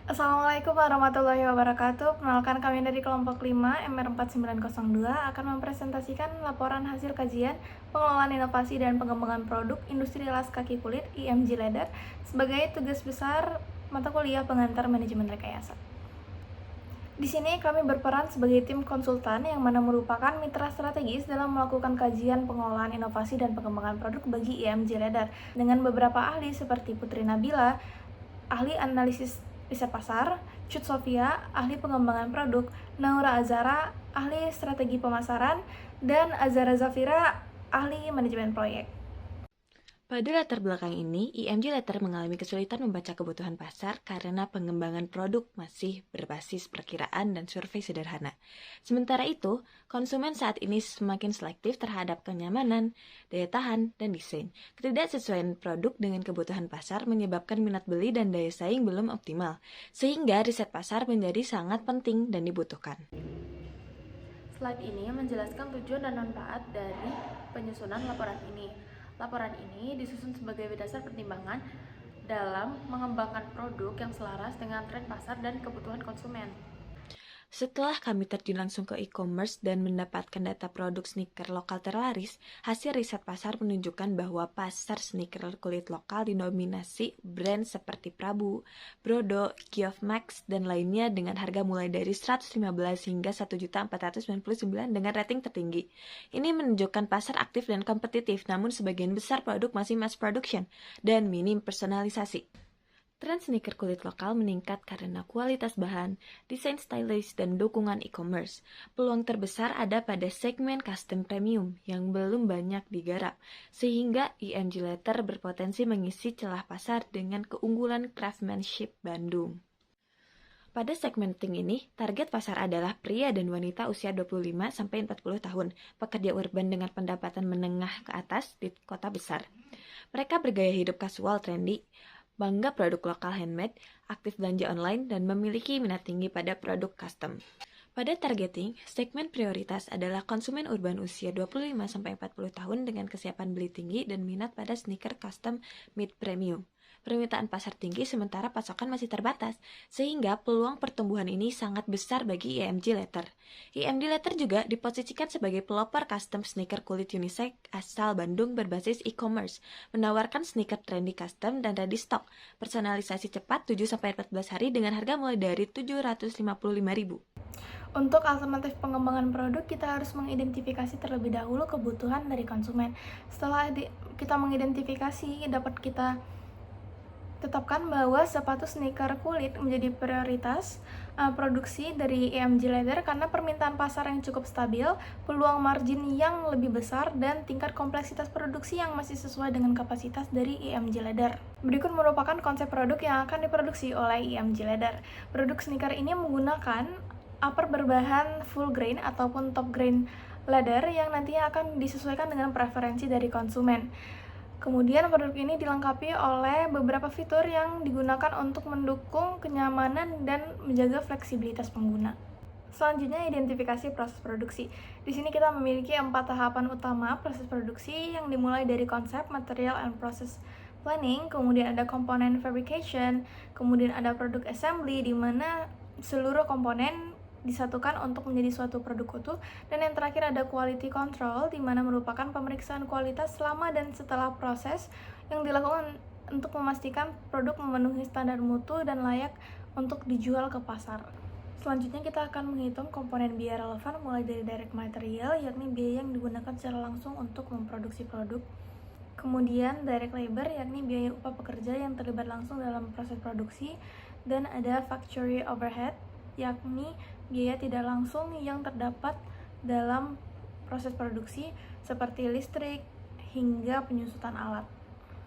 Assalamualaikum warahmatullahi wabarakatuh. Perkenalkan, kami dari kelompok 5 MR4902 akan mempresentasikan laporan hasil kajian pengelolaan inovasi dan pengembangan produk industri alas kaki kulit IMG Leather sebagai tugas besar mata kuliah pengantar manajemen rekayasa. Di sini kami berperan sebagai tim konsultan yang mana merupakan mitra strategis dalam melakukan kajian pengelolaan inovasi dan pengembangan produk bagi IMG Leather dengan beberapa ahli seperti Putri Nabila, ahli analisis riset pasar, Cut Sofia, ahli pengembangan produk, Naura Azara, ahli strategi pemasaran, dan Azara Zafira, ahli manajemen proyek. Pada latar belakang ini, IMG Letter mengalami kesulitan membaca kebutuhan pasar karena pengembangan produk masih berbasis perkiraan dan survei sederhana. Sementara itu, konsumen saat ini semakin selektif terhadap kenyamanan, daya tahan, dan desain. Ketidaksesuaian produk dengan kebutuhan pasar menyebabkan minat beli dan daya saing belum optimal, sehingga riset pasar menjadi sangat penting dan dibutuhkan. Slide ini menjelaskan tujuan dan manfaat dari penyusunan laporan ini. Laporan ini disusun sebagai dasar pertimbangan dalam mengembangkan produk yang selaras dengan tren pasar dan kebutuhan konsumen. Setelah kami terjun langsung ke e-commerce dan mendapatkan data produk sneaker lokal terlaris, hasil riset pasar menunjukkan bahwa pasar sneaker kulit lokal didominasi brand seperti Prabu, Brodo, Geoff Max, dan lainnya dengan harga mulai dari 115 hingga 1.499 dengan rating tertinggi. Ini menunjukkan pasar aktif dan kompetitif, namun sebagian besar produk masih mass production dan minim personalisasi. Tren sneaker kulit lokal meningkat karena kualitas bahan, desain stylish, dan dukungan e-commerce. Peluang terbesar ada pada segmen custom premium yang belum banyak digarap, sehingga IMG Leather berpotensi mengisi celah pasar dengan keunggulan craftsmanship Bandung. Pada segmenting ini, target pasar adalah pria dan wanita usia 25-40 tahun, pekerja urban dengan pendapatan menengah ke atas di kota besar. Mereka bergaya hidup kasual trendy, bangga produk lokal handmade, aktif belanja online, dan memiliki minat tinggi pada produk custom. Pada targeting, segmen prioritas adalah konsumen urban usia 25-40 tahun dengan kesiapan beli tinggi dan minat pada sneaker custom mid premium. Permintaan pasar tinggi sementara pasokan masih terbatas, sehingga peluang pertumbuhan ini sangat besar bagi IMG Leather. IMG Leather juga diposisikan sebagai pelopor custom sneaker kulit unisex asal Bandung berbasis e-commerce, menawarkan sneaker trendy custom dan ready stock, personalisasi cepat 7-14 hari dengan harga mulai dari Rp755.000. Untuk alternatif pengembangan produk, kita harus mengidentifikasi terlebih dahulu kebutuhan dari konsumen. Setelah kita mengidentifikasi, dapat kita tetapkan bahwa sepatu sneaker kulit menjadi prioritas produksi dari IMG Leather karena permintaan pasar yang cukup stabil, peluang margin yang lebih besar, dan tingkat kompleksitas produksi yang masih sesuai dengan kapasitas dari IMG Leather. Berikut merupakan konsep produk yang akan diproduksi oleh IMG Leather. Produk sneaker ini menggunakan upper berbahan full grain ataupun top grain leather yang nantinya akan disesuaikan dengan preferensi dari konsumen. Kemudian produk ini dilengkapi oleh beberapa fitur yang digunakan untuk mendukung kenyamanan dan menjaga fleksibilitas pengguna. Selanjutnya, identifikasi proses produksi. Di sini kita memiliki 4 tahapan utama proses produksi yang dimulai dari konsep, material, and process planning, kemudian ada komponen fabrication, kemudian ada produk assembly di mana seluruh komponen disatukan untuk menjadi suatu produk utuh, dan yang terakhir ada quality control di mana merupakan pemeriksaan kualitas selama dan setelah proses yang dilakukan untuk memastikan produk memenuhi standar mutu dan layak untuk dijual ke pasar. Selanjutnya kita akan menghitung komponen biaya relevan mulai dari direct material, yakni biaya yang digunakan secara langsung untuk memproduksi produk. Kemudian direct labor, yakni biaya upah pekerja yang terlibat langsung dalam proses produksi. Dan ada factory overhead, yakni biaya tidak langsung yang terdapat dalam proses produksi seperti listrik hingga penyusutan alat.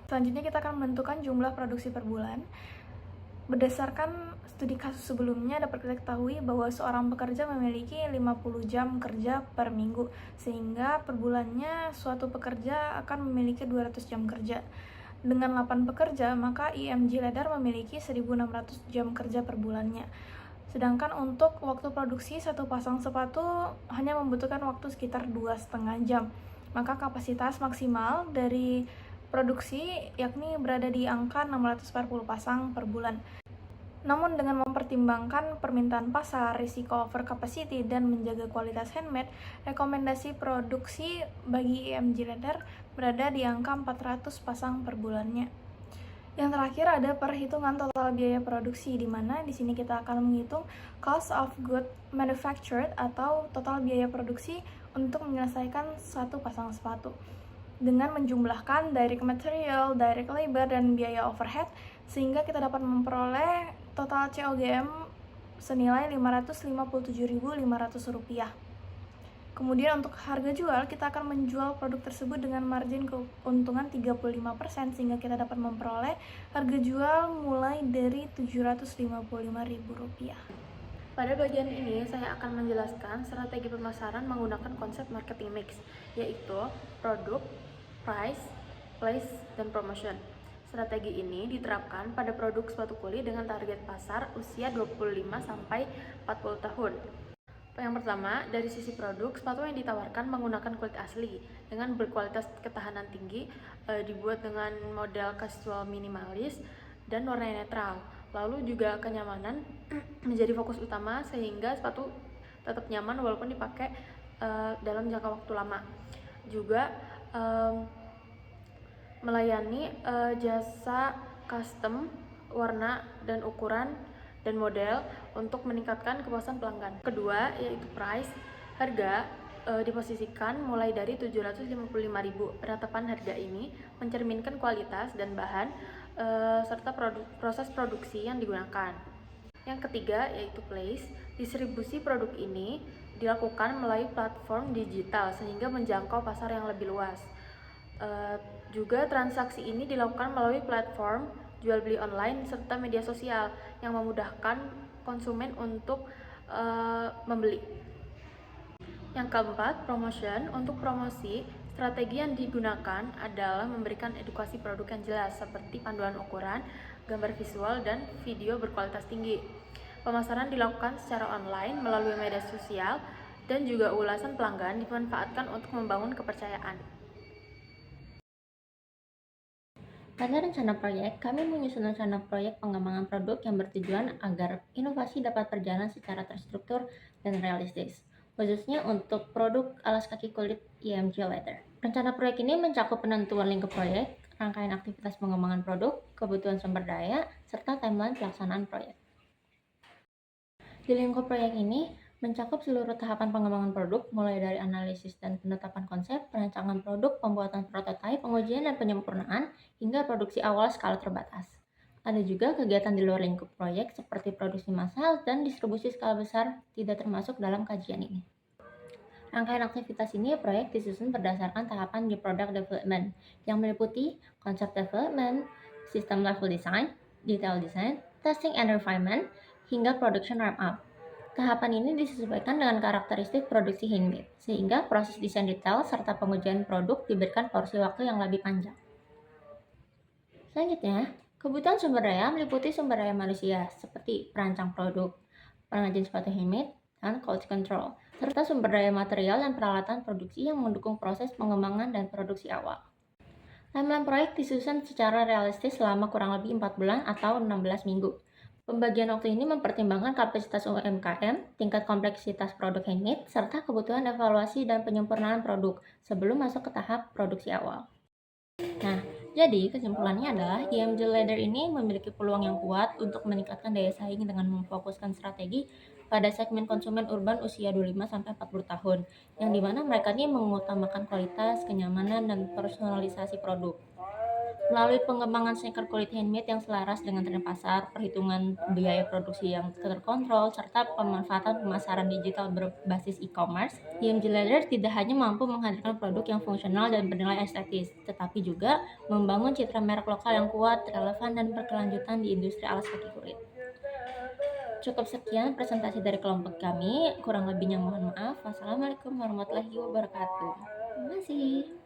Selanjutnya kita akan menentukan jumlah produksi per bulan. Berdasarkan studi kasus sebelumnya dapat kita ketahui bahwa seorang pekerja memiliki 50 jam kerja per minggu, sehingga per bulannya suatu pekerja akan memiliki 200 jam kerja. Dengan 8 pekerja, maka IMG Leather memiliki 1.600 jam kerja per bulannya. Sedangkan untuk waktu produksi satu pasang sepatu hanya membutuhkan waktu sekitar 2,5 jam. Maka kapasitas maksimal dari produksi yakni berada di angka 640 pasang per bulan. Namun dengan mempertimbangkan permintaan pasar, risiko overcapacity, dan menjaga kualitas handmade, rekomendasi produksi bagi IMG Leather berada di angka 400 pasang per bulannya. Yang terakhir ada perhitungan total biaya produksi, di mana di sini kita akan menghitung cost of good manufactured atau total biaya produksi untuk menyelesaikan satu pasang sepatu dengan menjumlahkan direct material, direct labor, dan biaya overhead, sehingga kita dapat memperoleh total COGM senilai Rp557.500. Kemudian untuk harga jual, kita akan menjual produk tersebut dengan margin keuntungan 35%, sehingga kita dapat memperoleh harga jual mulai dari Rp755.000. Pada bagian ini, saya akan menjelaskan strategi pemasaran menggunakan konsep marketing mix, yaitu produk, price, place, dan promotion. Strategi ini diterapkan pada produk sepatu kulit dengan target pasar usia 25-40 tahun. Yang pertama, dari sisi produk, sepatu yang ditawarkan menggunakan kulit asli dengan berkualitas ketahanan tinggi, dibuat dengan model casual minimalis, dan warna netral. Lalu juga kenyamanan menjadi fokus utama, sehingga sepatu tetap nyaman walaupun dipakai dalam jangka waktu lama. Juga melayani jasa custom warna dan ukuran dan model untuk meningkatkan kepuasan pelanggan. Kedua, yaitu price. Harga diposisikan mulai dari Rp755.000. Penetapan harga ini mencerminkan kualitas dan bahan serta proses produksi yang digunakan. Yang ketiga, yaitu place. Distribusi produk ini dilakukan melalui platform digital sehingga menjangkau pasar yang lebih luas. Juga transaksi ini dilakukan melalui platform jual beli online serta media sosial yang memudahkan konsumen untuk membeli. Yang keempat, promotion. Untuk promosi, strategi yang digunakan adalah memberikan edukasi produk yang jelas seperti panduan ukuran, gambar visual, dan video berkualitas tinggi. Pemasaran dilakukan secara online melalui media sosial, dan juga ulasan pelanggan dimanfaatkan untuk membangun kepercayaan. Pada rencana proyek, kami menyusun rencana proyek pengembangan produk yang bertujuan agar inovasi dapat berjalan secara terstruktur dan realistis, khususnya untuk produk alas kaki kulit IMG Leather. Rencana proyek ini mencakup penentuan lingkup proyek, rangkaian aktivitas pengembangan produk, kebutuhan sumber daya, serta timeline pelaksanaan proyek. Di lingkup proyek ini, mencakup seluruh tahapan pengembangan produk, mulai dari analisis dan penetapan konsep, perancangan produk, pembuatan prototipe, pengujian dan penyempurnaan, hingga produksi awal skala terbatas. Ada juga kegiatan di luar lingkup proyek seperti produksi massal dan distribusi skala besar tidak termasuk dalam kajian ini. Rangkaian aktivitas ini proyek disusun berdasarkan tahapan di product development yang meliputi concept development, system level design, detail design, testing and refinement, hingga production ramp up. Tahapan ini disesuaikan dengan karakteristik produksi handmade, sehingga proses desain detail serta pengujian produk diberikan porsi waktu yang lebih panjang. Selanjutnya, kebutuhan sumber daya meliputi sumber daya manusia seperti perancang produk, pengrajin sepatu handmade, dan quality control, serta sumber daya material dan peralatan produksi yang mendukung proses pengembangan dan produksi awal. Timeline proyek disusun secara realistis selama kurang lebih 4 bulan atau 16 minggu. Pembagian waktu ini mempertimbangkan kapasitas UMKM, tingkat kompleksitas produk handmade, serta kebutuhan evaluasi dan penyempurnaan produk sebelum masuk ke tahap produksi awal. Nah, jadi kesimpulannya adalah IMG Leather ini memiliki peluang yang kuat untuk meningkatkan daya saing dengan memfokuskan strategi pada segmen konsumen urban usia 25-40 tahun, yang dimana mereka ini mengutamakan kualitas, kenyamanan, dan personalisasi produk. Melalui pengembangan sneaker kulit handmade yang selaras dengan tren pasar, perhitungan biaya produksi yang terkontrol, serta pemanfaatan pemasaran digital berbasis e-commerce, IMG Leather tidak hanya mampu menghadirkan produk yang fungsional dan bernilai estetis, tetapi juga membangun citra merek lokal yang kuat, relevan, dan berkelanjutan di industri alas kaki kulit. Cukup sekian presentasi dari kelompok kami, kurang lebihnya mohon maaf. Wassalamualaikum warahmatullahi wabarakatuh. Terima kasih.